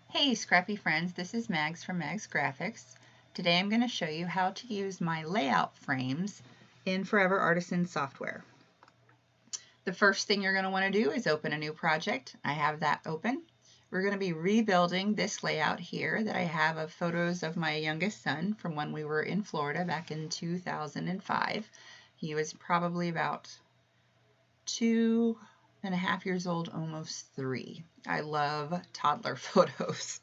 Hey scrappy friends, this is Mags from MagsGraphics. Today I'm going to show you how to use my layout frames in Forever Artisan software. The first thing you're going to want to do is open a new project. I have that open. We're going to be rebuilding this layout here that I have of photos of my youngest son from when we were in Florida back in 2005. He was probably about 2.5 years old, almost 3. I love toddler photos.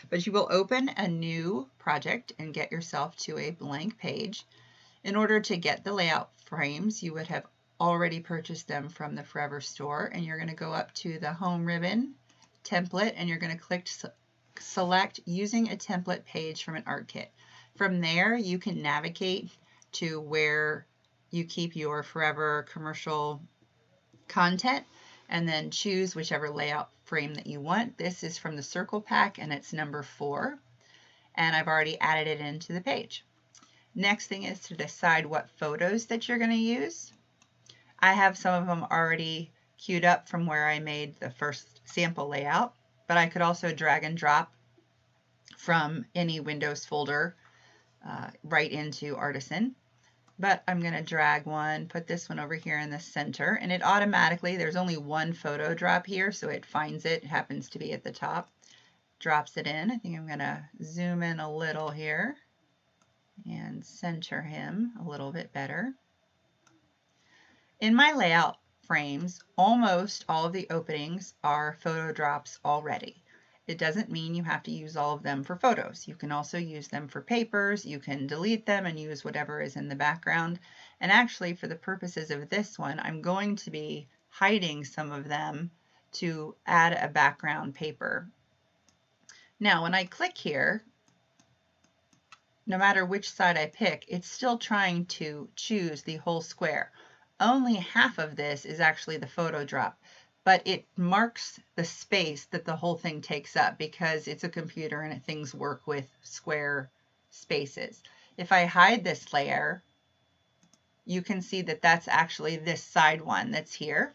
But you will open a new project and get yourself to a blank page. In order to get the layout frames, you would have already purchased them from the Forever store, and you're going to go up to the home ribbon template and you're going to click select using a template page from an art kit. From there you can navigate to where you keep your Forever commercial content and then choose whichever layout frame that you want. This is from the circle pack and it's number 4, and I've already added it into the page. Next thing is to decide what photos that you're going to use. I have some of them already queued up from where I made the first sample layout, but I could also drag and drop from any Windows folder right into Artisan. But I'm going to drag one, put this one over here in the center, and it automatically, there's only one photo drop here, so it finds it. It happens to be at the top, drops it in. I think I'm going to zoom in a little here and center him a little bit better. In my layout frames, almost all of the openings are photo drops already. It doesn't mean you have to use all of them for photos. You can also use them for papers. You can delete them and use whatever is in the background. And actually, for the purposes of this one, I'm going to be hiding some of them to add a background paper. Now, when I click here, no matter which side I pick, it's still trying to choose the whole square. Only half of this is actually the photo drop, but it marks the space that the whole thing takes up because it's a computer and things work with square spaces. If I hide this layer, you can see that that's actually this side one that's here.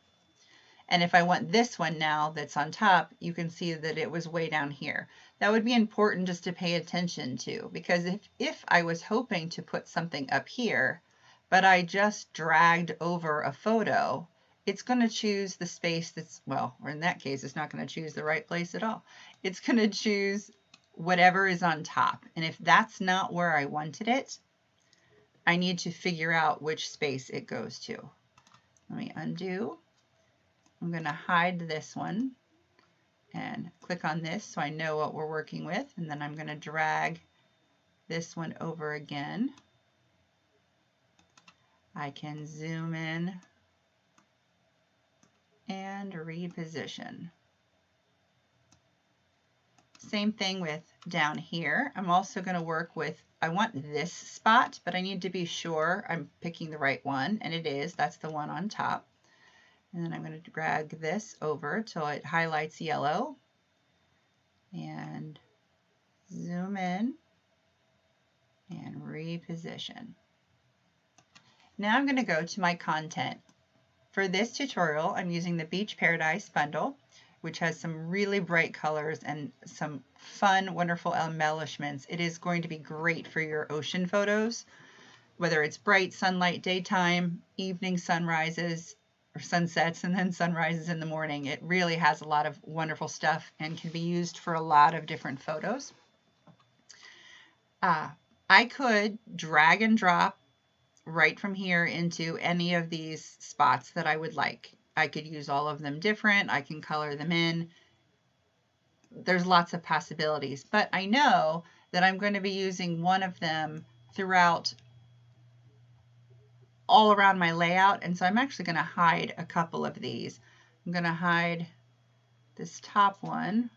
And if I want this one now that's on top, you can see that it was way down here. That would be important just to pay attention to, because if I was hoping to put something up here, but I just dragged over a photo, it's going to choose the space that's, well, or in that case, it's not going to choose the right place at all. It's going to choose whatever is on top. And if that's not where I wanted it, I need to figure out which space it goes to. Let me undo. I'm going to hide this one and click on this so I know what we're working with, and then I'm going to drag this one over again. I can zoom in and reposition. Same thing with down here. I'm also going to work with, I want this spot, but I need to be sure I'm picking the right one, and it is. That's the one on top. And then I'm going to drag this over till it highlights yellow and zoom in and reposition. Now I'm going to go to my content. For this tutorial, I'm using the Beach Paradise bundle, which has some really bright colors and some fun, wonderful embellishments. It is going to be great for your ocean photos, whether it's bright sunlight daytime, evening sunrises, or sunsets, and then sunrises in the morning. It really has a lot of wonderful stuff and can be used for a lot of different photos. I could drag and drop right from here into any of these spots that I would like. I could use all of them different. I can color them in. There's lots of possibilities, but I know that I'm going to be using one of them throughout all around my layout, and so I'm actually going to hide a couple of these. I'm going to hide this top one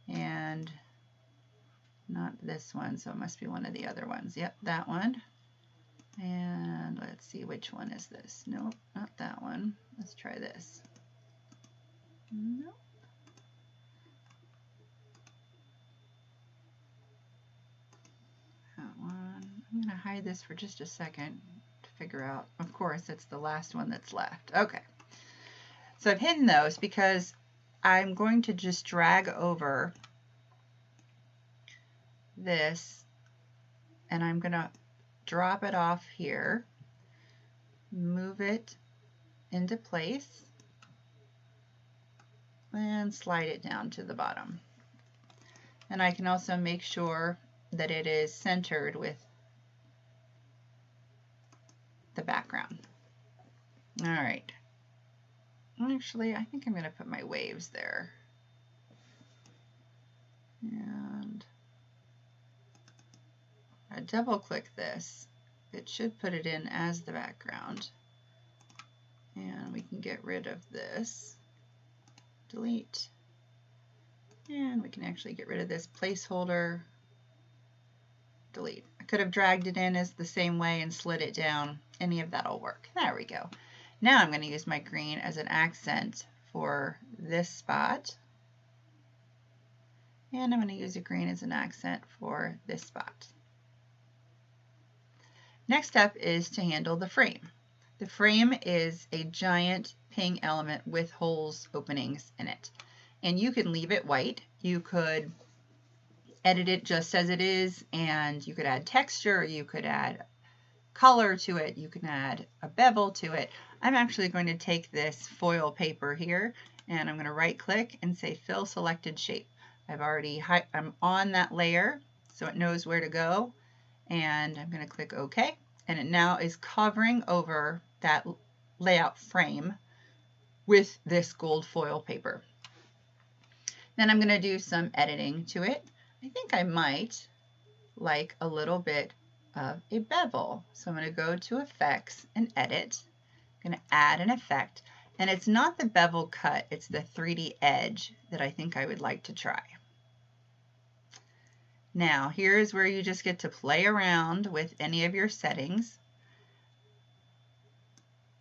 and not this one, so it must be one of the other ones. Yep, that one. And let's see, which one is this? Nope, not that one. Let's try this. Nope. That one. I'm going to hide this for just a second to figure out. Of course, it's the last one that's left. Okay. So I've hidden those because I'm going to just drag over this and I'm going to drop it off here, move it into place, and slide it down to the bottom. And I can also make sure that it is centered with the background. All right. Actually, I think I'm going to put my waves there. And I double click this. It should put it in as the background. And we can get rid of this. Delete. And we can actually get rid of this placeholder. Delete. I could have dragged it in as the same way and slid it down. Any of that will work. There we go. Now I'm going to use my green as an accent for this spot. And I'm going to use a green as an accent for this spot. Next up is to handle the frame. The frame is a giant ping element with holes, openings in it. And you can leave it white. You could edit it just as it is, and you could add texture, you could add color to it, you can add a bevel to it. I'm actually going to take this foil paper here, and I'm going to right click and say fill selected shape. I'm on that layer, so it knows where to go, and I'm going to click OK, and it now is covering over that layout frame with this gold foil paper. Then I'm going to do some editing to it. I think I might like a little bit of a bevel. So I'm going to go to Effects and Edit. I'm going to add an effect. And it's not the bevel cut, it's the 3D edge that I think I would like to try. Now, here's where you just get to play around with any of your settings.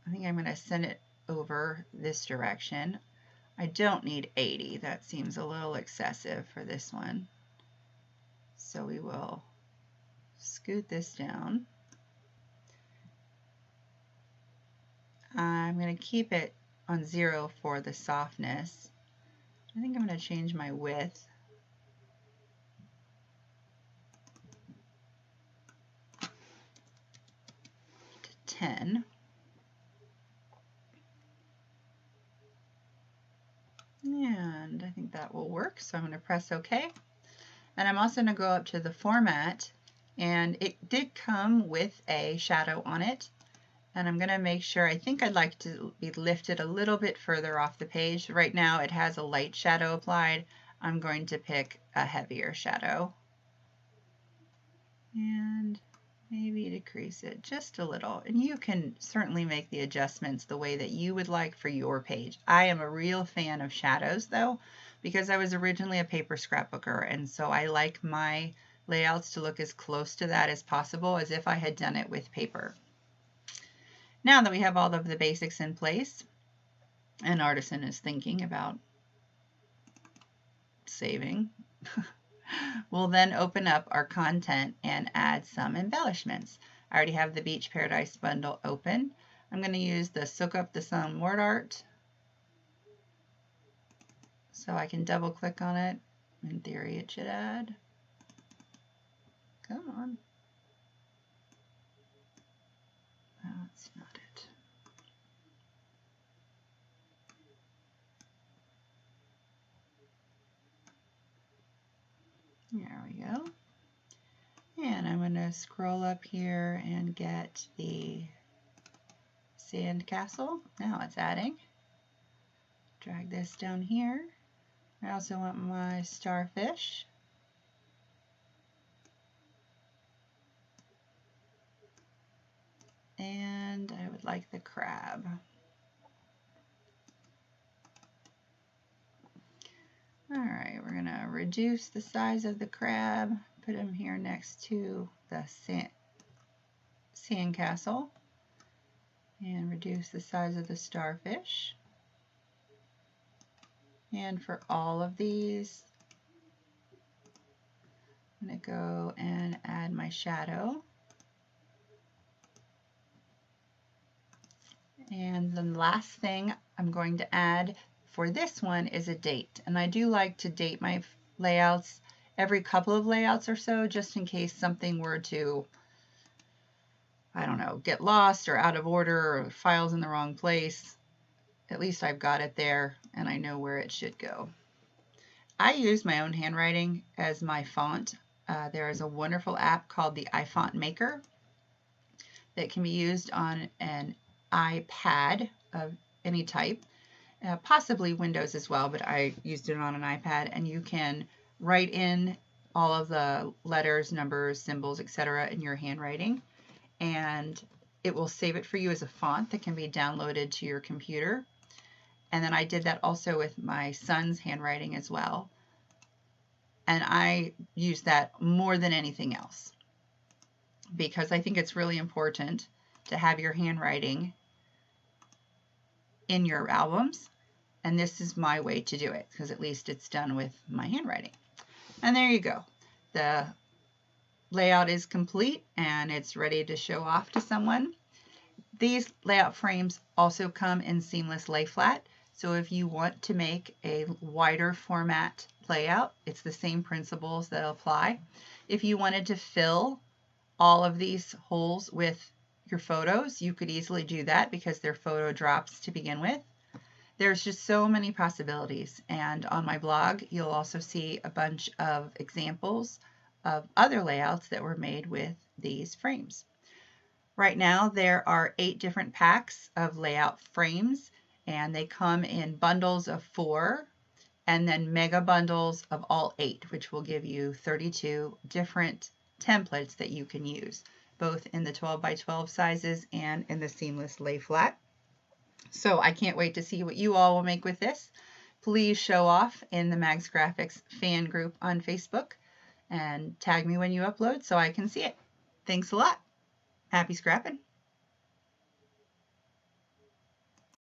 I think I'm going to send it over this direction. I don't need 80. That seems a little excessive for this one. So we will scoot this down. I'm going to keep it on 0 for the softness. I think I'm going to change my width to 10. And I think that will work, so I'm going to press OK. And I'm also going to go up to the format, and it did come with a shadow on it. And I'm going to make sure, I think I'd like to be lifted a little bit further off the page. Right now it has a light shadow applied. I'm going to pick a heavier shadow. And maybe decrease it just a little. And you can certainly make the adjustments the way that you would like for your page. I am a real fan of shadows though, because I was originally a paper scrapbooker, and so I like my layouts to look as close to that as possible, as if I had done it with paper. Now that we have all of the basics in place, and Artisan is thinking about saving, we'll then open up our content and add some embellishments. I already have the Beach Paradise bundle open. I'm going to use the Soak Up the Sun word art. So I can double click on it. In theory it should add. Come on. No, that's not it. There we go. And I'm going to scroll up here and get the sand castle. Now it's adding. Drag this down here. I also want my starfish. And I would like the crab. All right, we're going to reduce the size of the crab, put him here next to the sand castle, and reduce the size of the starfish. And for all of these, I'm going to go and add my shadow. And the last thing I'm going to add for this one is a date. And I do like to date my layouts every couple of layouts or so, just in case something were to, I don't know, get lost or out of order or files in the wrong place. At least I've got it there and I know where it should go. I use my own handwriting as my font. There is a wonderful app called the Ifont Maker that can be used on an iPad of any type, possibly Windows as well, but I used it on an iPad, and you can write in all of the letters, numbers, symbols, etc. in your handwriting, and it will save it for you as a font that can be downloaded to your computer. And then I did that also with my son's handwriting as well, and I use that more than anything else because I think it's really important to have your handwriting in your albums, and this is my way to do it because at least it's done with my handwriting. And there you go. The layout is complete and it's ready to show off to someone. These layout frames also come in seamless lay flat, so if you want to make a wider format layout, it's the same principles that apply. If you wanted to fill all of these holes with your photos, you could easily do that because they're photo drops to begin with. There's just so many possibilities, and on my blog you'll also see a bunch of examples of other layouts that were made with these frames. Right now there are 8 different packs of layout frames, and they come in bundles of 4 and then mega bundles of all 8, which will give you 32 different templates that you can use, both in the 12 by 12 sizes and in the seamless lay flat. So I can't wait to see what you all will make with this. Please show off in the MagsGraphics fan group on Facebook and tag me when you upload so I can see it. Thanks a lot. Happy scrapping.